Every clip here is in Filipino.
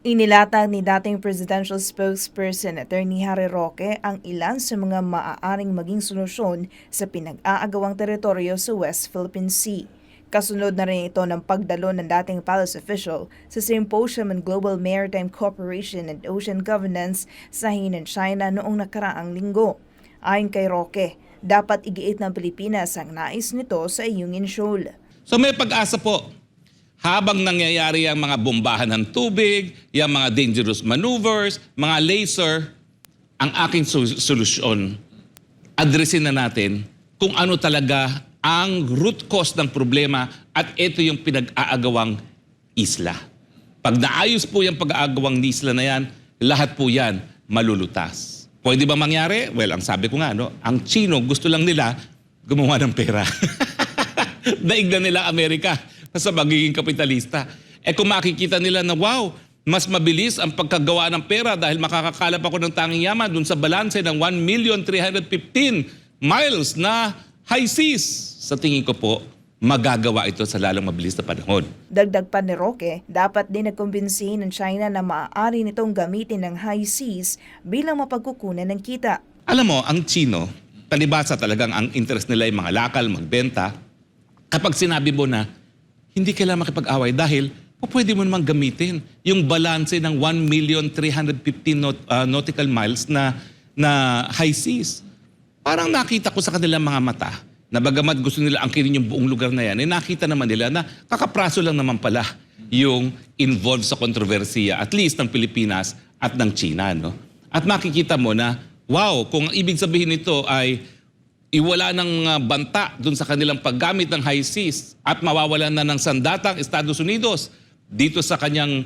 Inilatag ni dating presidential spokesperson Attorney Harry Roque ang ilan sa mga maaaring maging solusyon sa pinag-aagawang teritoryo sa West Philippine Sea. Kasunod na rin ito ng pagdalo ng dating palace official sa Symposium on Global Maritime Cooperation and Ocean Governance sa Hainan, China noong nakaraang linggo. Ayon kay Roque, dapat igiit ng Pilipinas ang nais nito sa Ayungin Shoal. So may pag-asa po. Habang nangyayari ang mga bombahan ng tubig, yung mga dangerous maneuvers, mga laser, ang aking solusyon, addressin na natin kung ano talaga ang root cause ng problema at ito yung pinag-aagawang isla. Pag naayos po yung pag-aagawang isla na yan, lahat po yan malulutas. Pwede ba mangyari? Well, ang sabi ko nga, ang Chino gusto lang nila gumawa ng pera. Daig na nila Amerika sa magiging kapitalista. Kung makikita nila na wow, mas mabilis ang pagkagawa ng pera dahil makakakalap ako ng tanging yaman dun sa balanse ng 1,315 miles na high seas. Sa tingin ko po, magagawa ito sa lalong mabilis na panahon. Dagdag pa ni Roque, dapat din nagkumbinsihin ng China na maaari nitong gamitin ng high seas bilang mapagkukunan ng kita. Alam mo, ang Chino, palibasa talagang ang interest nila ay mga lakal, magbenta. Kapag sinabi mo na, hindi kailangan makipag-away dahil pwede mo namang gamitin yung balanse ng 1,315 nautical miles na high seas. Parang nakita ko sa kanilang mga mata na bagamat gusto nila angkinin yung buong lugar na yan, nakita naman nila na kakapraso lang naman pala yung involved sa kontrobersiya, at least ng Pilipinas at ng China. No? At makikita mo na, wow, kung ang ibig sabihin nito ay iwala ng banta dun sa kanilang paggamit ng high seas at mawawalan na ng sandatang Estados Unidos dito sa kanyang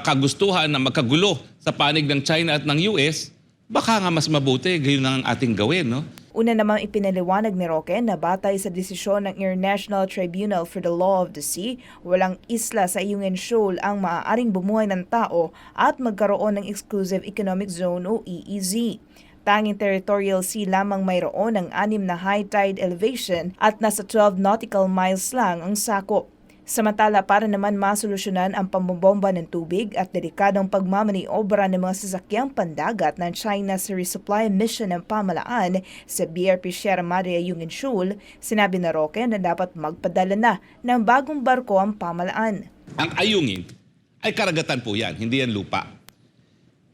kagustuhan na magkagulo sa panig ng China at ng US, baka nga mas mabuti, gayon ang ating gawin. No? Una namang ipinaliwanag ni Roque na batay sa desisyon ng International Tribunal for the Law of the Sea, walang isla sa Ayungin Shoal ang maaaring bumuhay ng tao at magkaroon ng Exclusive Economic Zone o EEZ. Tanging territorial sea lamang mayroon ng 6 na high tide elevation at nasa 12 nautical miles lang ang sakop. Samantala, para naman masolusyonan ang pambobomba ng tubig at delikadong pagmamaniobra ng mga sasakyang pandagat ng China sa resupply mission ng pamalaan sa BRP Sierra Madre Ayungin Shoal, sinabi na Roque na dapat magpadala na ng bagong barko ang pamalaan. Ang Ayungin ay karagatan po yan, hindi yan lupa.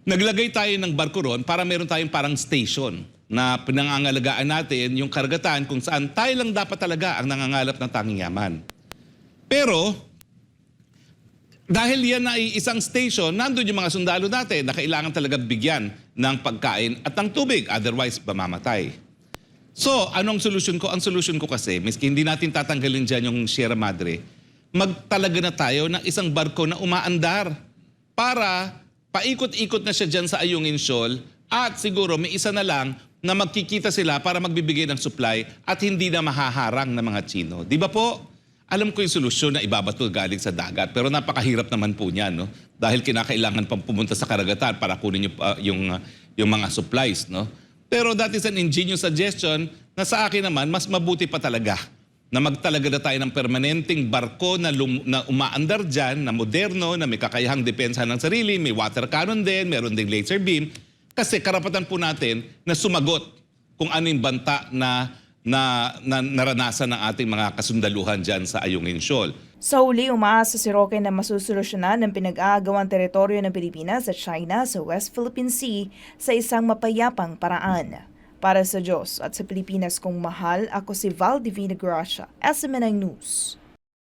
Naglagay tayo ng barko ron para meron tayong parang station na pinangangalagaan natin yung karagatan kung saan tayo lang dapat talaga ang nangangalap ng tanging yaman. Pero, dahil yan ay isang station, nandun yung mga sundalo natin na kailangan talaga bigyan ng pagkain at ng tubig, otherwise mamamatay. So, anong solusyon ko? Ang solusyon ko kasi, miski hindi natin tatanggalin dyan yung Sierra Madre, magtalaga na tayo ng isang barko na umaandar para paikot-ikot na siya dyan sa Ayungin Shoal at siguro may isa na lang na magkikita sila para magbibigay ng supply at hindi na mahaharang ng mga Chino. Di ba po? Alam ko yung solusyon na ibabato galing sa dagat pero napakahirap naman po niyan. No? Dahil kinakailangan pang pumunta sa karagatan para kunin yung mga supplies. No? Pero that is an ingenious suggestion na sa akin naman mas mabuti pa talaga na magtalaga na tayo ng permanenteng barko na umaandar dyan, na moderno, na may kakayahang depensa ng sarili, may water cannon din, meron ding laser beam. Kasi karapatan po natin na sumagot kung ano yung banta na naranasan ng ating mga kasundaluhan dyan sa Ayungin Shoal. Sa huli, umaasa si Roque na masusolusyonan ng pinag-aagawang teritoryo ng Pilipinas at China sa West Philippine Sea sa isang mapayapang paraan. Para sa Diyos at sa Pilipinas kong mahal, ako si Val Divina Gracia, SMNI News.